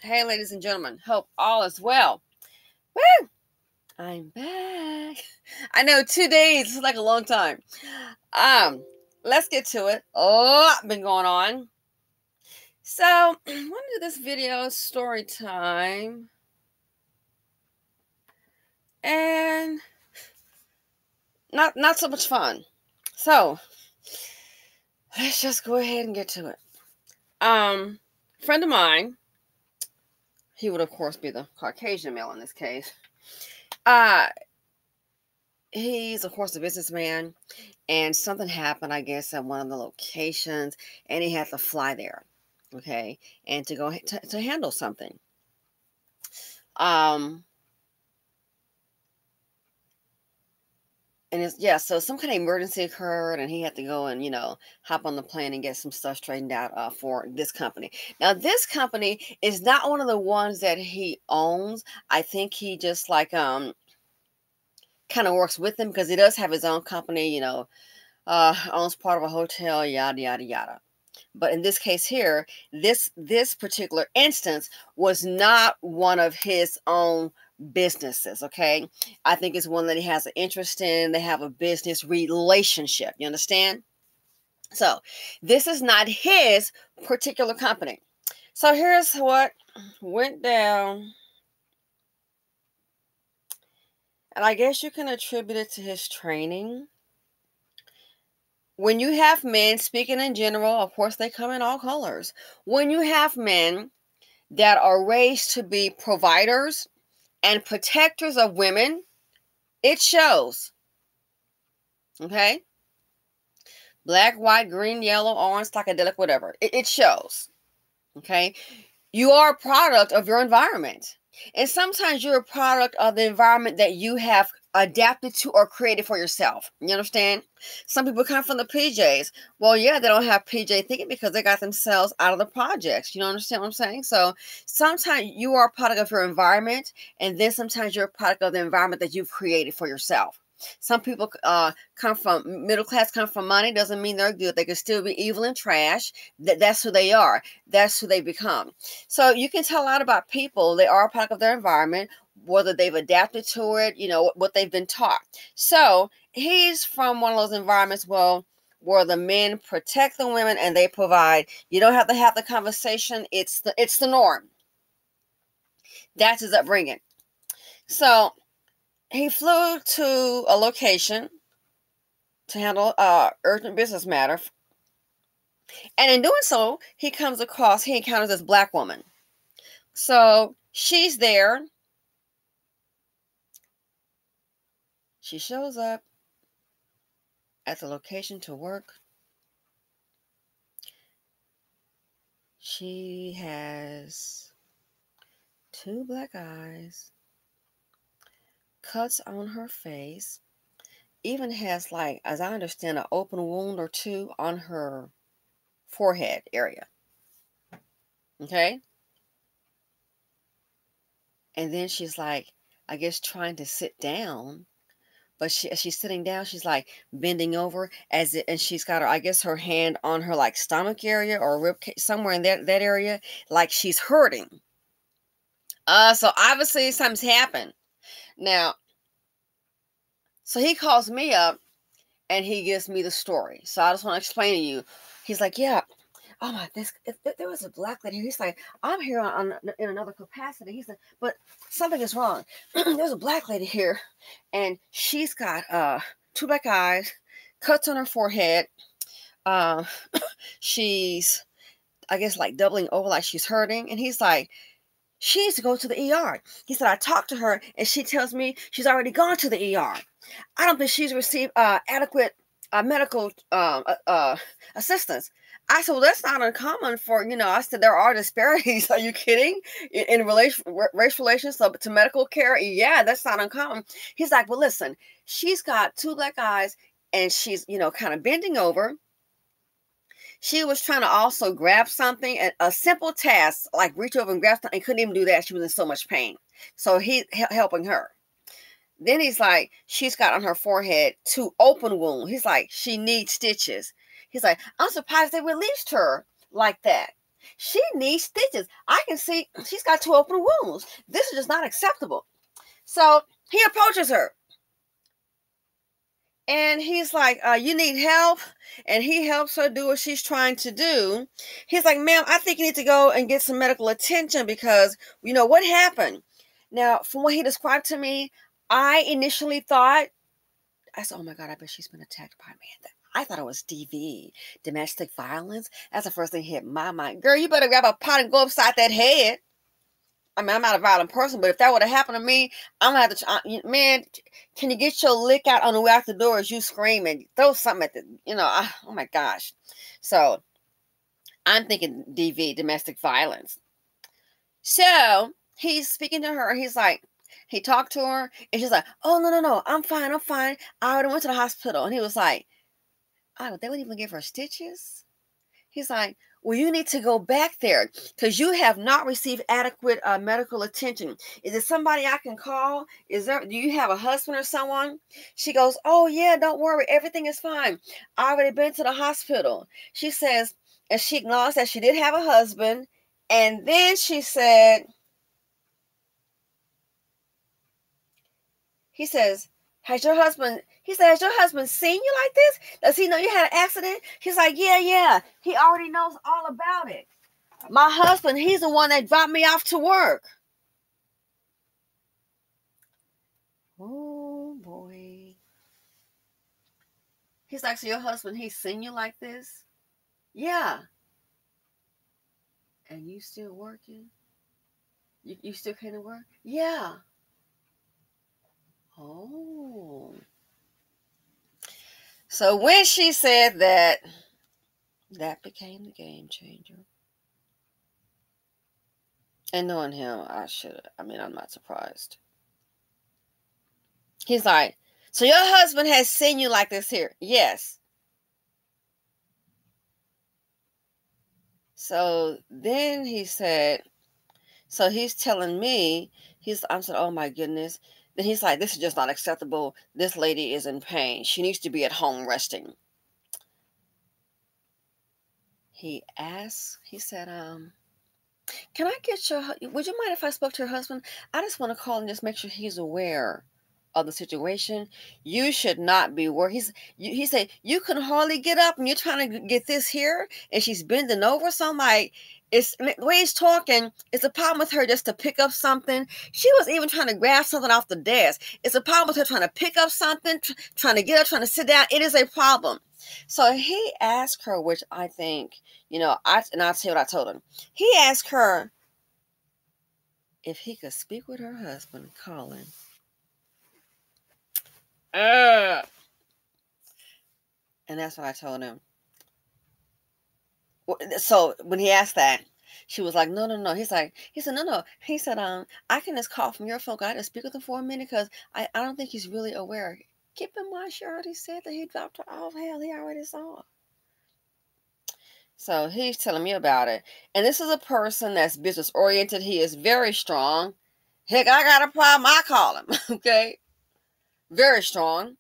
Hey, ladies and gentlemen, hope all is well. Woo! I'm back. I know 2 days is like a long time. Let's get to it. A lot been going on. So, I want to do this video story time. And not so much fun. So, let's just go ahead and get to it. Friend of mine, he would of course be the Caucasian male in this case. He's of course a businessman, and something happened, I guess, at one of the locations, and he had to fly there, okay, and to go to handle something. And so some kind of emergency occurred, and he had to go and hop on the plane and get some stuff straightened out for this company. Now, this company is not one of the ones that he owns. I think he just like kind of works with them, because he does have his own company, owns part of a hotel, yada yada yada. But in this case here, this particular instance was not one of his own businesses. Okay, I think it's one that he has an interest in. They have a business relationship. You understand? So this is not his particular company. So here's what went down. And I guess you can attribute it to his training. When you have men, speaking in general, of course, they come in all colors. When you have men that are raised to be providers and protectors of women, it shows. Okay? Black, white, green, yellow, orange, psychedelic, whatever. It shows. Okay? You are a product of your environment. And sometimes you're a product of the environment that you have adapted to or created for yourself. You understand? Some people come from the PJs. Well, yeah, they don't have PJ thinking because they got themselves out of the projects. You understand what I'm saying? So sometimes you are a product of your environment, and then sometimes you're a product of the environment that you've created for yourself. Some people come from middle class, come from money. Doesn't mean they're good. They can still be evil and trash. That's who they are. That's who they become. So you can tell a lot about people. They are a product of their environment, whether they've adapted to it, what they've been taught. So he's from one of those environments, where the men protect the women and they provide. You don't have to have the conversation. It's the norm. That's his upbringing. So he flew to a location to handle urgent business matter. And in doing so, he encounters this black woman. So she's there. She shows up at the location to work. She has 2 black eyes, cuts on her face, even has, like, as I understand, an open wound or 2 on her forehead area. Okay? And then she's like, I guess, trying to sit down. But she's sitting down, she's like bending over and she's got her hand on her like stomach area or rib somewhere in that area, like she's hurting. So obviously something's happened. Now, so he calls me up and he gives me the story. So I just want to explain to you. He's like, yeah. Oh my, there was a black lady. He's like, I'm here in another capacity. He said, but something is wrong. There's a black lady here, and she's got 2 black eyes, cuts on her forehead. She's, I guess, like doubling over, like she's hurting. And he's like, she needs to go to the ER. He said, I talked to her, and she tells me she's already gone to the ER. I don't think she's received adequate medical assistance. I said, well, that's not uncommon for, I said, there are disparities. Are you kidding? In race relations to medical care? Yeah, that's not uncommon. He's like, well, listen, she's got 2 black eyes and she's, kind of bending over. She was trying to also grab something, and a simple task, like reach over and grab something, and couldn't even do that. She was in so much pain. So he's helping her. Then he's like, she's got on her forehead 2 open wounds. He's like, she needs stitches. He's like, I'm surprised they released her like that. She needs stitches. I can see she's got 2 open wounds. This is just not acceptable. So he approaches her. And he's like, you need help? And he helps her do what she's trying to do. He's like, ma'am, I think you need to go and get some medical attention because, what happened? Now, from what he described to me, I initially thought, I said, oh my God, I bet she's been attacked by a man. I thought it was DV, domestic violence. That's the first thing hit my mind. Girl, you better grab a pot and go upside that head. I mean, I'm not a violent person, but if that would have happened to me, I'm going to have to, man, can you get your lick out on the way out the door as you screaming? Throw something at the, oh my gosh. So I'm thinking DV, domestic violence. So he's speaking to her. He's like, he talked to her and she's like, oh, no, I'm fine. I already went to the hospital. And he was like, oh, they wouldn't even give her stitches. He's like, well, you need to go back there because you have not received adequate medical attention. Is there somebody I can call? Do you have a husband or someone? She goes, oh yeah, don't worry. Everything is fine. I already been to the hospital. She says, and she acknowledged that she did have a husband. And then she said, he says, has your husband seen you like this? Does he know you had an accident? She's like, yeah. He already knows all about it. My husband, he's the one that dropped me off to work. Oh, boy. He's like, so your husband, he's seen you like this? Yeah. And you still working? You still came to work? Yeah. Oh. So when she said that, became the game changer. And knowing him, I'm not surprised. He's like, so your husband has seen you like this here? Yes. So then he said, so he's telling me, I said, oh my goodness. Then he's like, this is just not acceptable. This lady is in pain. She needs to be at home resting. He said, can I would you mind if I spoke to your husband? I just want to call and just make sure he's aware of the situation. You should not be worried. He said, you can hardly get up and you're trying to get this here and she's bending over. So I'm like, the way he's talking, it's a problem with her just to pick up something. She was even trying to grab something off the desk. It's a problem with her trying to pick up something, trying to get up, trying to sit down. It is a problem. So he asked her, which I think, I'll tell you what I told him. He asked her if he could speak with her husband, Colin. And that's what I told him. So when he asked that, she was like, no. He said, no. He said, I can just call from your phone. I just speak with him for a minute because I don't think he's really aware. Keep in mind, she already said that he dropped her off. Hell, he already saw. So he's telling me about it. And this is a person that's business oriented. He is very strong. Heck, I got a problem, I call him. Okay? Very strong.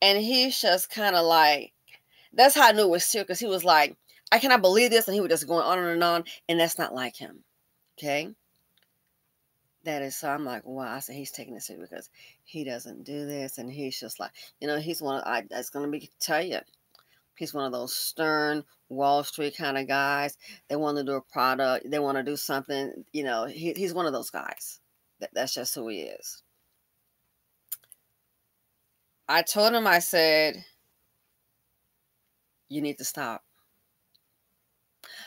And he's just kind of like, that's how I knew it was serious, because he was like, I cannot believe this. And he was just going on and on. And that's not like him. Okay? That is, so I'm like, wow. I said, he's taking this serious because he doesn't do this. And he's just like, he's one of, that's going to tell you. He's one of those stern Wall Street kind of guys. They want to do a product. They want to do something. He's one of those guys. That's just who he is. I told him, I said, you need to stop.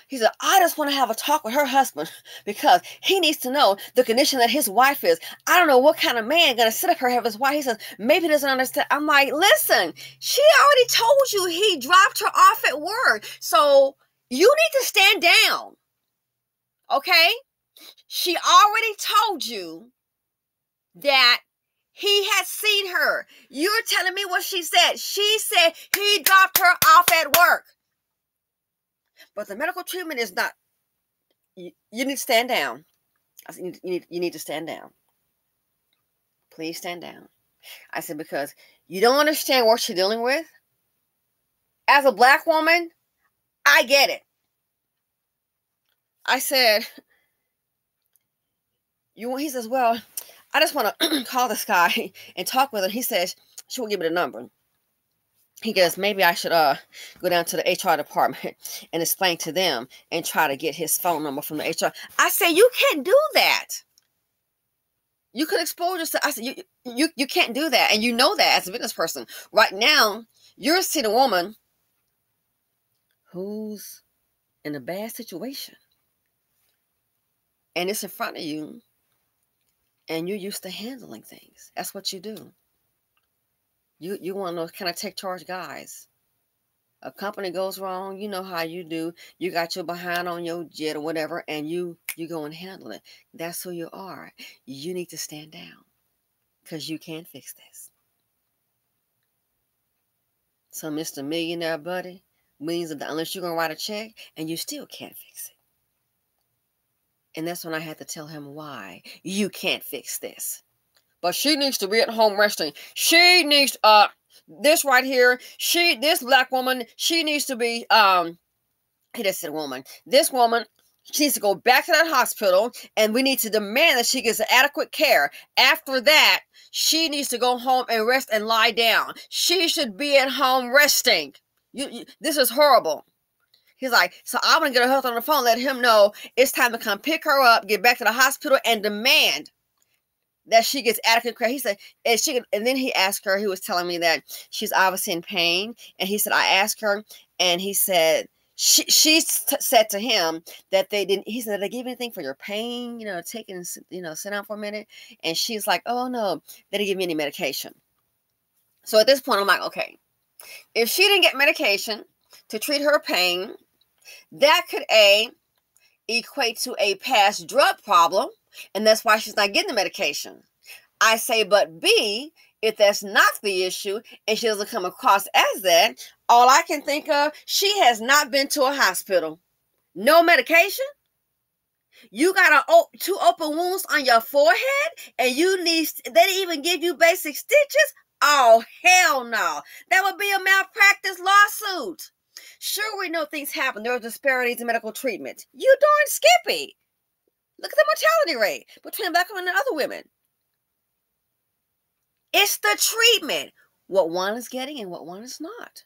He said, I just want to have a talk with her husband because he needs to know the condition that his wife is. I don't know what kind of man going to sit up here and have his wife. He says, maybe he doesn't understand. I'm like, listen, she already told you he dropped her off at work. So you need to stand down. Okay? She already told you that he had seen her. You're telling me what she said. She said he dropped her off at work. But the medical treatment is not. You need to stand down. I said, you need to stand down. Please stand down. I said, because you don't understand what you're dealing with. As a black woman, I get it. I said, he says, well, I just want to call this guy and talk with him. He says, she won't give me the number. He goes, maybe I should go down to the HR department and explain to them and try to get his phone number from the HR. I said, you can't do that. You could expose yourself. I said, you can't do that. And you know that as a business person. Right now, you're seeing a woman who's in a bad situation. And it's in front of you. And you're used to handling things. That's what you do. You want those kind of take charge guys. A company goes wrong, you know how you do. You got your behind on your jet or whatever, and you go and handle it. That's who you are. You need to stand down because you can't fix this. So, Mr. Millionaire Buddy, means that unless you're going to write a check, and you still can't fix it. And that's when I had to tell him why you can't fix this. But she needs to be at home resting. She needs this right here. This black woman, she needs to be he just said woman. This woman, she needs to go back to that hospital, and we need to demand that she gets adequate care. After that, she needs to go home and rest and lie down. She should be at home resting. This is horrible. He's like, so I'm gonna get her husband on the phone, let him know it's time to come pick her up, get back to the hospital, and demand that she gets adequate care. He said, and then he asked her, he was telling me that she's obviously in pain. And he said, I asked her, and he said, she said to him that they didn't, he said, did they give anything for your pain? Take it and, sit down for a minute. And she's like, oh no, they didn't give me any medication. So at this point, I'm like, okay, if she didn't get medication to treat her pain, that could equate to a past drug problem. And that's why she's not getting the medication. I say, but B, if that's not the issue and she doesn't come across as that, all I can think of, she has not been to a hospital. No medication. You got two open wounds on your forehead and they didn't even give you basic stitches? Oh, hell no. That would be a malpractice lawsuit. Sure, we know things happen. There are disparities in medical treatment. You darn skippy. Look at the mortality rate between black women and other women. It's the treatment. What one is getting and what one is not.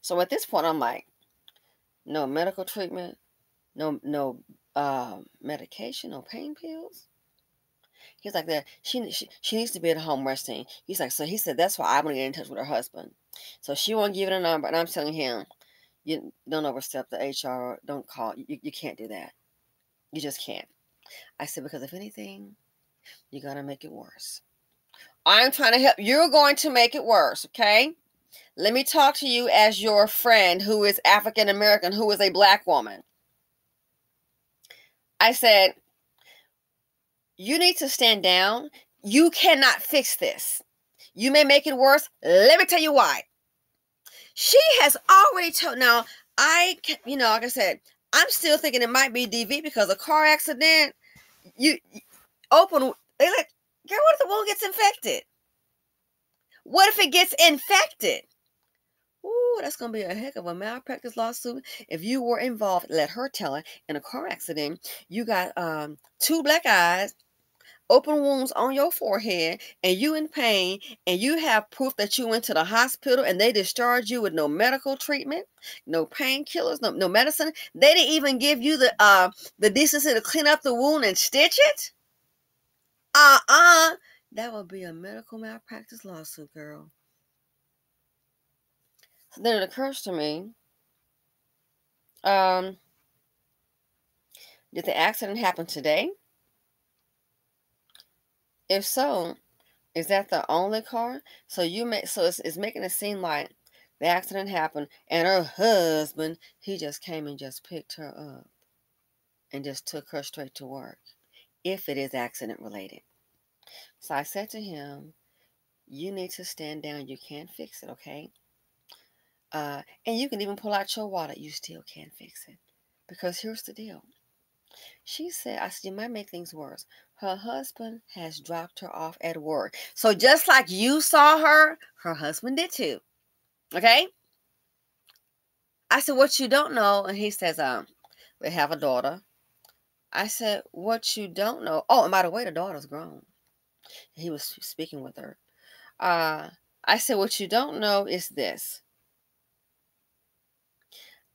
So at this point, I'm like, no medical treatment, no medication, no pain pills. He's like that. She needs to be at home resting. He's like, so he said, that's why I'm going to get in touch with her husband. So she won't give it a number. And I'm telling him, you don't overstep the HR. Don't call. You can't do that. You just can't. I said, because if anything, you're going to make it worse. I'm trying to help. You're going to make it worse, okay? Let me talk to you as your friend who is African American, who is a black woman. I said, you need to stand down. You cannot fix this. You may make it worse. Let me tell you why. She has already told. Now, like I said, I'm still thinking it might be DV because a car accident. They like, girl, what if the wound gets infected? What if it gets infected? Ooh, that's going to be a heck of a malpractice lawsuit. If you were involved, let her tell it, in a car accident, you got 2 black eyes, open wounds on your forehead, and you in pain, and you have proof that you went to the hospital and they discharged you with no medical treatment, no painkillers, no medicine. They didn't even give you the decency to clean up the wound and stitch it. That would be a medical malpractice lawsuit, girl. So then it occurs to me, did the accident happen today? If so, is that the only car? So it's making it seem like the accident happened and her husband, he just came and just picked her up and just took her straight to work, if it is accident related. So I said to him, you need to stand down. You can't fix it, okay? And you can even pull out your wallet. You still can't fix it. Because here's the deal. She said, I said, you might make things worse. Her husband has dropped her off at work. So just like you saw her husband did too. Okay? I said, what you don't know, and he says, we have a daughter. I said, what you don't know. Oh, and by the way, the daughter's grown. He was speaking with her. I said, what you don't know is this.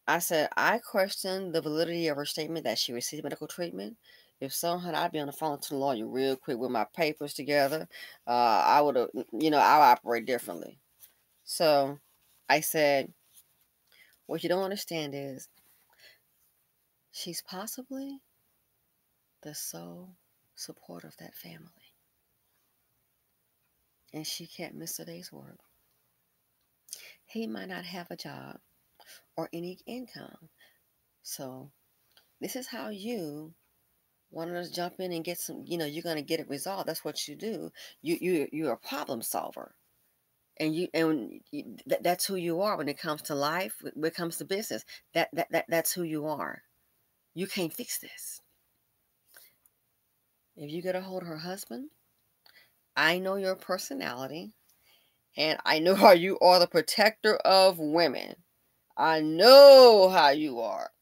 I said, I question the validity of her statement that she received medical treatment. If so, honey, I'd be on the phone to the lawyer real quick with my papers together. I would have, I'll operate differently. So I said, what you don't understand is she's possibly the sole support of that family. And she can't miss a day's work. He might not have a job or any income. So this is how you want to jump in and get some, you're going to get it resolved. That's what you do. You're a problem solver. And that's who you are when it comes to life, when it comes to business. That's who you are. You can't fix this. If you get a hold of her husband, I know your personality, and I know how you are the protector of women. I know how you are.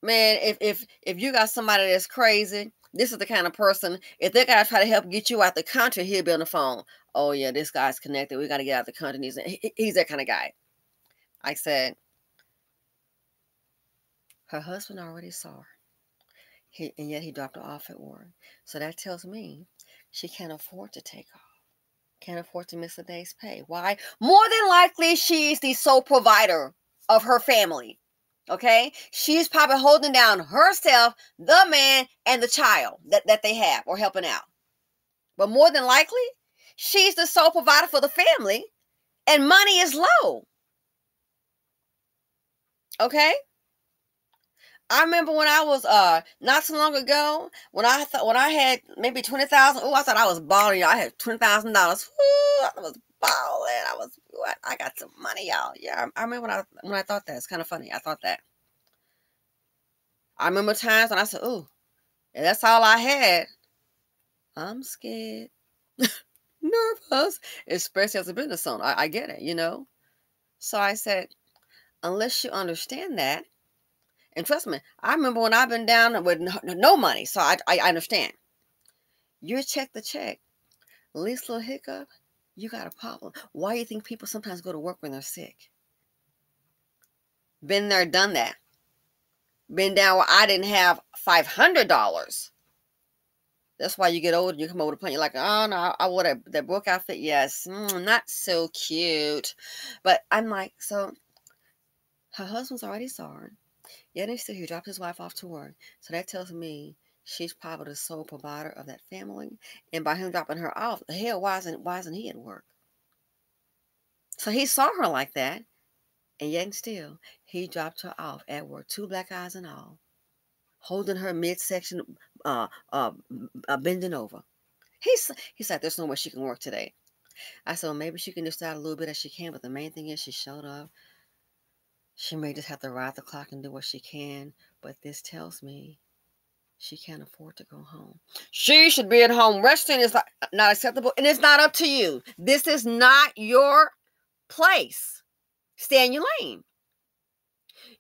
Man, if you got somebody that's crazy, this is the kind of person, if that guy try to help get you out the country, he'll be on the phone. Oh yeah, this guy's connected. We got to get out the country. He's that kind of guy. I said, her husband already saw her. And yet he dropped her off at work. So that tells me she can't afford to take off. Can't afford to miss a day's pay. Why? More than likely, she's the sole provider of her family. Okay? She's probably holding down herself, the man, and the child that they have or helping out. But more than likely, she's the sole provider for the family, and money is low. Okay? I remember when I was not so long ago, when I had maybe 20,000. Oh, I thought I was balling, y'all. I had $20,000. I was balling. I got some money, y'all. Yeah, I remember when I thought that. It's kind of funny. I thought that. I remember times when I said, "Ooh, and that's all I had." I'm scared, nervous, especially as a business owner. I get it, So I said, unless you understand that. And trust me, I remember when I've been down with no money, so I understand. You check the check. Least little hiccup, you got a problem. Why do you think people sometimes go to work when they're sick? Been there, done that. Been down where I didn't have $500. That's why you get older, you come over to play, you're like, oh no, I wore that Brooke outfit. Yes, not so cute. But I'm like, so her husband's already sorry. Yet and still, he dropped his wife off to work. So that tells me she's probably the sole provider of that family. And by him dropping her off, hell, why isn't he at work? So he saw her like that. And yet and still, he dropped her off at work, 2 black eyes and all, holding her midsection, bending over. He said, there's no way she can work today. I said, well, maybe she can just out a little bit as she can. But the main thing is she showed up. She may just have to ride the clock and do what she can. But this tells me she can't afford to go home. She should be at home resting. Is not acceptable. And it's not up to you. This is not your place. Stay in your lane.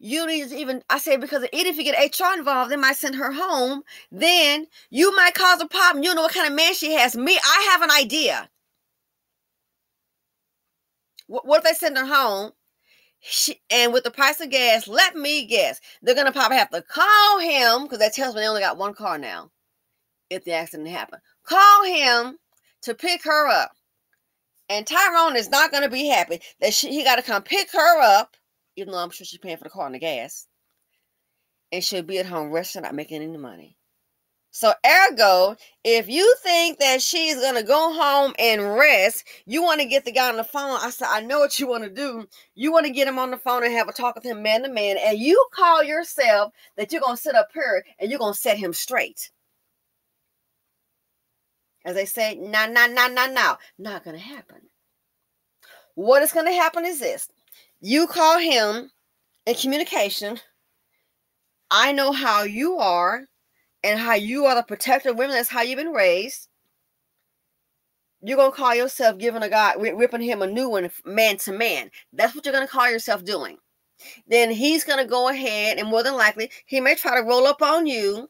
You need to even, I say, because even if you get HR involved, they might send her home. Then you might cause a problem. You know what kind of man she has. I have an idea. What if they send her home? And with the price of gas, let me guess, they're going to probably have to call him, because that tells me they only got one car now, if the accident happened. Call him to pick her up. And Tyrone is not going to be happy that he got to come pick her up, even though I'm sure she's paying for the car and the gas. And she'll be at home resting, not making any money. So ergo, if you think that she's going to go home and rest, you want to get the guy on the phone. I said, I know what you want to do. You want to get him on the phone and have a talk with him man to man. And you call yourself that you're going to sit up here and you're going to set him straight. As they say, no. Not going to happen. What is going to happen is this. You call him in communication. I know how you are. And how you are the protector of women. That's how you've been raised. You're going to call yourself giving a guy, ripping him a new one, man to man. That's what you're going to call yourself doing. Then he's going to go ahead, and more than likely, he may try to roll up on you.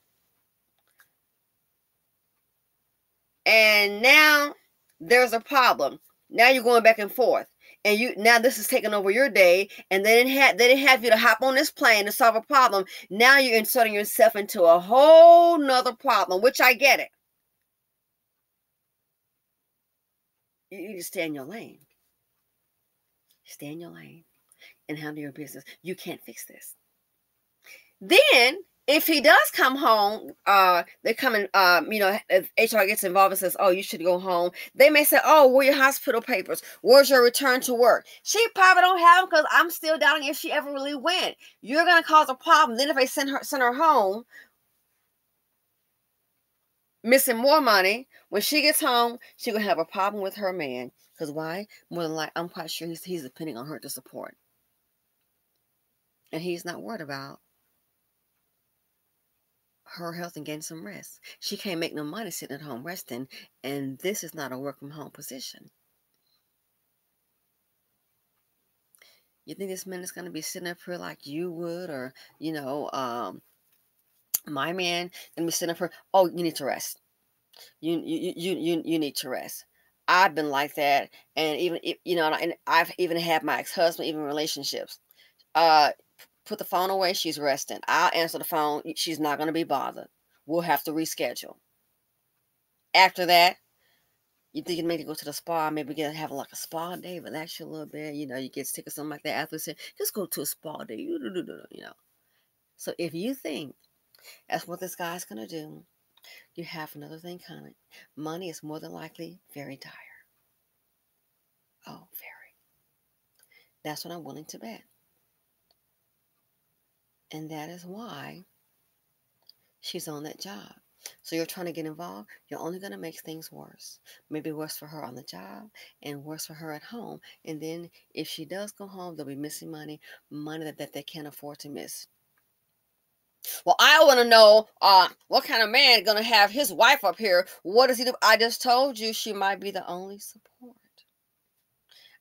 And now there's a problem. Now you're going back and forth. And now this is taking over your day, and they didn't have you to hop on this plane to solve a problem. Now you're inserting yourself into a whole nother problem, which I get it. You just stay in your lane. Stay in your lane and handle your business. You can't fix this. Then, if he does come home, they come in, if HR gets involved and says, oh, you should go home, they may say, oh, where are your hospital papers? Where's your return to work? She probably don't have them because I'm still doubting if she ever really went. You're going to cause a problem. Then if they send her home, missing more money, when she gets home, she's going to have a problem with her man. Because why? More than likely, I'm quite sure he's depending on her to support. And he's not worried about her health and getting some rest. She can't make no money sitting at home resting, and this is not a work from home position. You think this man is going to be sitting up here like you would, or my man going to be sitting up here? Oh, you need to rest. You need to rest. I've been like that, and even and I've even had my ex-husband, even relationships. Put the phone away. She's resting. I'll answer the phone. She's not going to be bothered. We'll have to reschedule. After that, you think you maybe go to the spa, maybe have like a spa day, relax you a little bit. You get sick or something like that. After say, just go to a spa day. So if you think that's what this guy's going to do, you have another thing coming. Money is more than likely very dire. Oh, very. That's what I'm willing to bet. And that is why she's on that job. So you're trying to get involved, you're only going to make things worse. Maybe worse for her on the job and worse for her at home. And then if she does go home, they'll be missing money that they can't afford to miss. Well, I want to know what kind of man going to have his wife up here. What does he do? I just told you she might be the only support.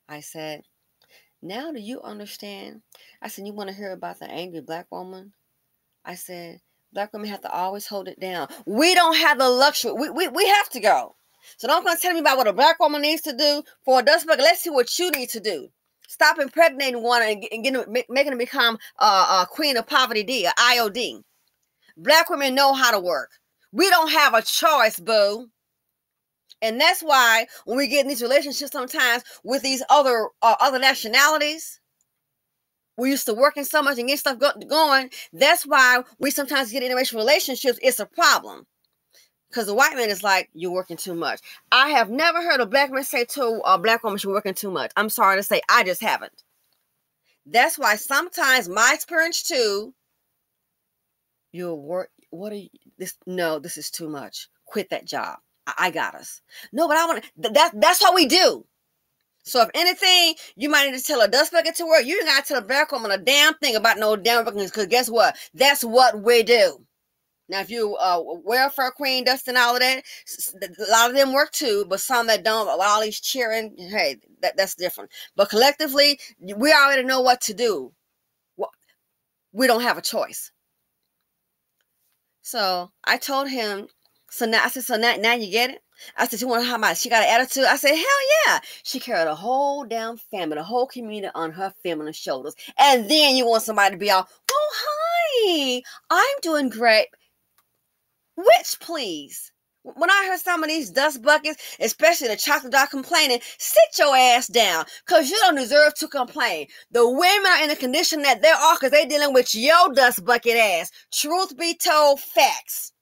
I said, now do you understand? I said, you want to hear about the angry black woman? I said, black women have to always hold it down. We don't have the luxury. We have to go. So don't come tell me about what a black woman needs to do for a dust bucket. Let's see what you need to do. Stop impregnating one and making them become a queen of poverty D, a IOD. Black women know how to work. We don't have a choice, boo. And that's why when we get in these relationships sometimes with these other nationalities, we're used to working so much and getting stuff going. That's why we sometimes get in interracial relationships. It's a problem. Because the white man is like, you're working too much. I have never heard a black man say to a black woman, she's working too much. I'm sorry to say, I just haven't. That's why sometimes my experience too, you'll work, this is too much. Quit that job. I got us. No, but I want to, that's what we do. So if anything, you might need to tell a dust bucket to work. You ain't got to tell a black woman a damn thing about no damn buckets, because guess what? That's what we do. Now, if you welfare queen, dust and all of that, a lot of them work too, but some that don't, all these cheering, hey, that's different. But collectively, we already know what to do. We don't have a choice. So I told him, so now you get it? I said, you want to know how much she got an attitude? I said, hell yeah. She carried a whole damn family, the whole community on her feminine shoulders. And then you want somebody to be all, oh, hi, I'm doing great. Which, please? When I heard some of these dust buckets, especially the chocolate dog complaining, sit your ass down, because you don't deserve to complain. The women are in the condition that they are because they're dealing with your dust bucket ass. Truth be told, facts.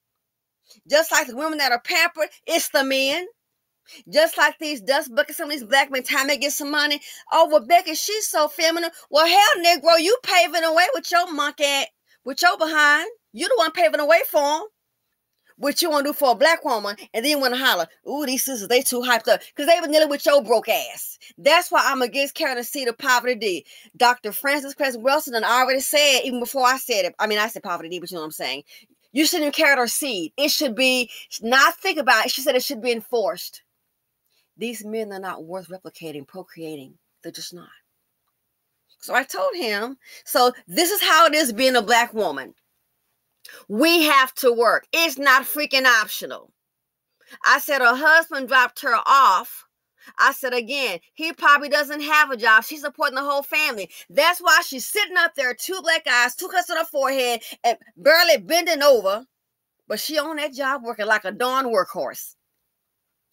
Just like the women that are pampered, it's the men. Just like these dust buckets, some of these black men, time they get some money. Oh, well, Becky, she's so feminine. Well, hell, Negro, you paving the way with your monkey, with your behind. You the one paving the way for them. What you want to do for a black woman, and then you want to holler, ooh, these sisters, they too hyped up, because they been dealing with your broke ass. That's why I'm against carrying the seed of poverty D. Dr. Frances Cress Wilson and I already said, even before I said it, I mean, I said poverty D, but you know what I'm saying. You shouldn't even carry her seed. It should be, not think about it, she said it should be enforced. These men are not worth replicating, procreating. They're just not. So I told him, so this is how it is being a Black woman. We have to work. It's not freaking optional. I said her husband dropped her off. I said again, he probably doesn't have a job. She's supporting the whole family. That's why she's sitting up there, 2 black eyes, 2 cuts on her forehead, and barely bending over. But she on that job working like a darn workhorse.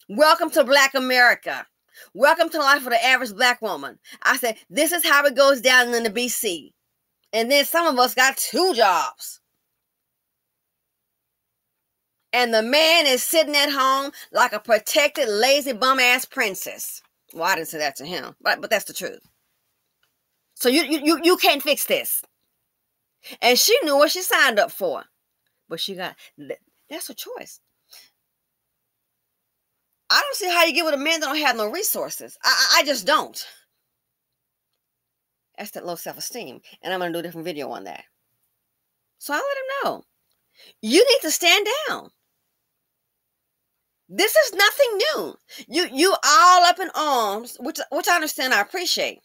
Welcome to Black America. Welcome to the life of the average Black woman. I said, this is how it goes down in the BC. And then some of us got 2 jobs. And the man is sitting at home like a protected, lazy, bum-ass princess. Well, I didn't say that to him, but that's the truth. So you can't fix this. And she knew what she signed up for. But that's her choice. I don't see how you get with a man that don't have no resources. I just don't. That's that low self-esteem. And I'm going to do a different video on that. So I let him know. You need to stand down. This is nothing new. You all up in arms, which I understand, I appreciate.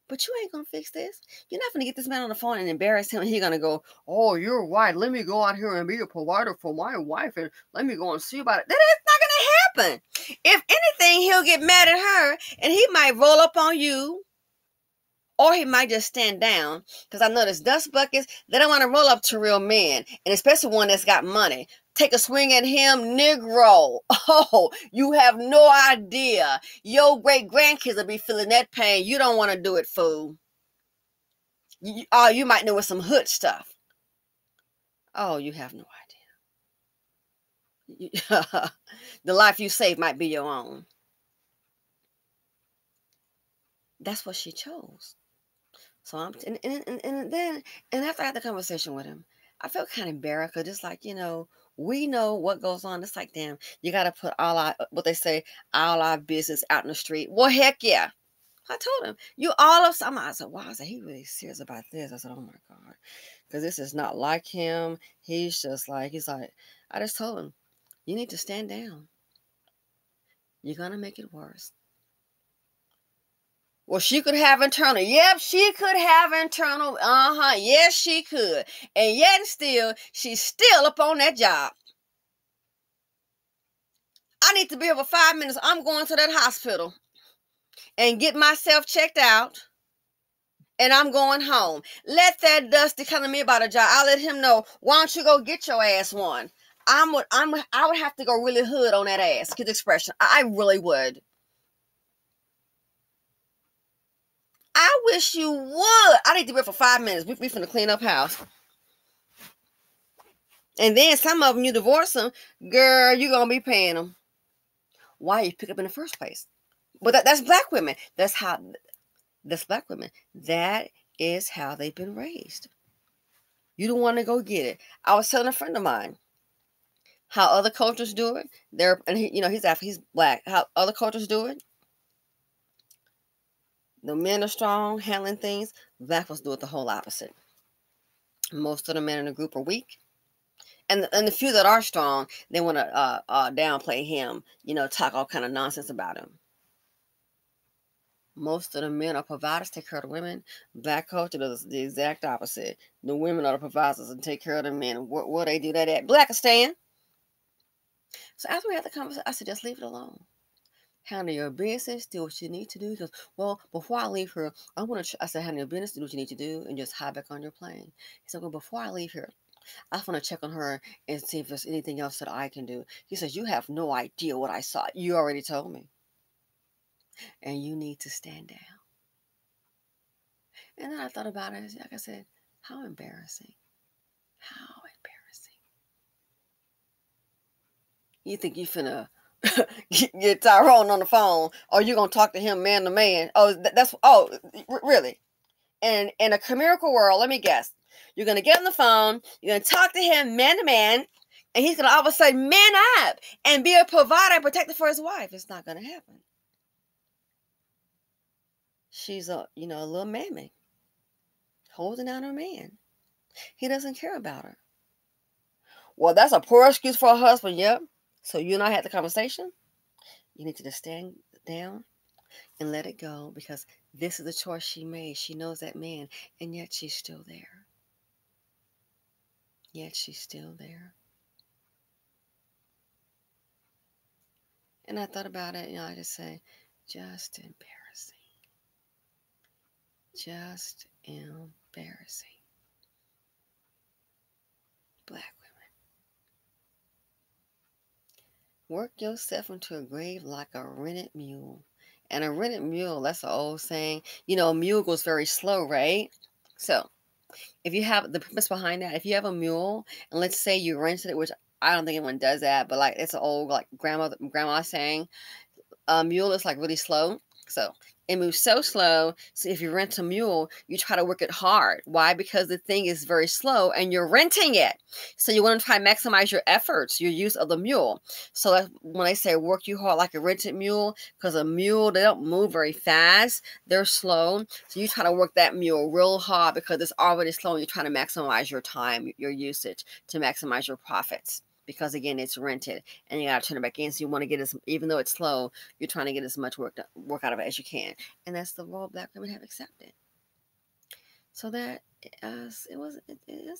But you ain't going to fix this. You're not going to get this man on the phone and embarrass him. And he's going to go, oh, you're white. Let me go out here and be a provider for my wife. And let me go and see about it. That is not going to happen. If anything, he'll get mad at her. And he might roll up on you. Or he might just stand down. Because I notice dust buckets, they don't want to roll up to real men. And especially one that's got money. Take a swing at him, Negro. Oh, you have no idea. Your great-grandkids will be feeling that pain. You don't want to do it, fool. You might know with some hood stuff. Oh, you have no idea. The life you save might be your own. That's what she chose. So and after I had the conversation with him, I felt kind of embarrassed because it's like, we know what goes on. It's like, damn, you got to put all our business out in the street. Well, heck yeah. I told him, you all of some. I said, wow, he really serious about this. I said, oh my God, because this is not like him. He's like, I just told him, you need to stand down. You're going to make it worse. Well, she could have internal. Yep, she could have internal. Yes, she could. And yet and still, she's still up on that job. I need to be here for 5 minutes. I'm going to that hospital and get myself checked out. And I'm going home. Let that Dusty come to me about a job. I'll let him know. Why don't you go get your ass one? I would have to go really hood on that ass. His expression. I really would. I wish you would. I need to be here for 5 minutes. We finna clean up house. And then some of them, you divorce them, girl, you're going to be paying them. Why you pick up in the first place? But that's Black women. That's Black women. That is how they've been raised. You don't want to go get it. I was telling a friend of mine how other cultures do it. He's Black. How other cultures do it. The men are strong, handling things. Black ones do it the whole opposite. Most of the men in the group are weak. And the few that are strong, they want to downplay him, talk all kind of nonsense about him. Most of the men are providers, take care of the women. Black culture does the exact opposite. The women are the providers and take care of the men. Where they do that at? Blackistan. So after we had the conversation, I said, just leave it alone. Handle your business, do what you need to do. Because, well, before I leave here, I said, handle your business, do what you need to do, and just hide back on your plane. He said, well, before I leave here, I want to check on her and see if there's anything else that I can do. He says, you have no idea what I saw. You already told me. And you need to stand down. And then I thought about it. Like I said, how embarrassing. How embarrassing. You think you finna get Tyrone on the phone, or you gonna talk to him man to man? Really? And in a chimerical world, let me guess. You're gonna get on the phone, you're gonna talk to him man to man, and he's gonna all of a sudden man up and be a provider and protector for his wife. It's not gonna happen. She's a little mammy holding down her man. He doesn't care about her. Well, that's a poor excuse for a husband. Yep. So you and I had the conversation. You need to just stand down and let it go, because this is the choice she made. She knows that man, and yet she's still there. Yet she's still there. And I thought about it, I just say, just embarrassing. Just embarrassing. Black women. Work yourself into a grave like a rented mule. And a rented mule, that's an old saying. A mule goes very slow, right? So, if you have the premise behind that, if you have a mule, and let's say you rented it, which I don't think anyone does that, but like it's an old like grandma saying, a mule is like really slow. So it moves so slow. So if you rent a mule, you try to work it hard. Why? Because the thing is very slow and you're renting it. So you want to try to maximize your efforts, your use of the mule. So that's when I say work you hard like a rented mule, because a mule, they don't move very fast. They're slow. So you try to work that mule real hard because it's already slow, and you're trying to maximize your time, your usage, to maximize your profits. Because again, it's rented and you got to turn it back in. So you want to get even though it's slow, you're trying to get as much work out of it as you can. And that's the role Black women have accepted. So that it is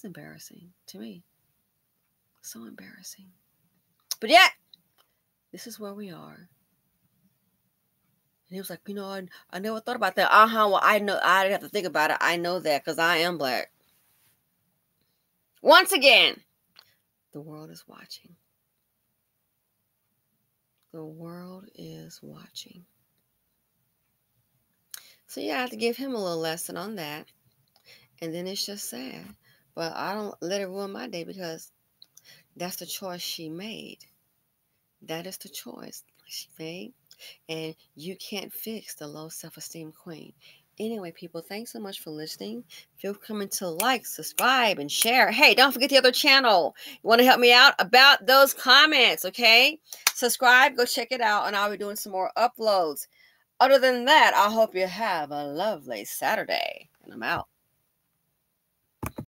embarrassing to me. So embarrassing. But yet, this is where we are. And he was like, I never thought about that. Well, I know, I didn't have to think about it. I know that because I am Black. Once again, the world is watching. The world is watching. So yeah, I have to give him a little lesson on that. And then it's just sad. But I don't let it ruin my day, because that's the choice she made. That is the choice she made. And you can't fix the low self-esteem queen. Anyway, people, thanks so much for listening. Feel free to like, subscribe, and share. Hey, don't forget the other channel. You want to help me out about those comments, okay? Subscribe, go check it out, and I'll be doing some more uploads. Other than that, I hope you have a lovely Saturday. And I'm out.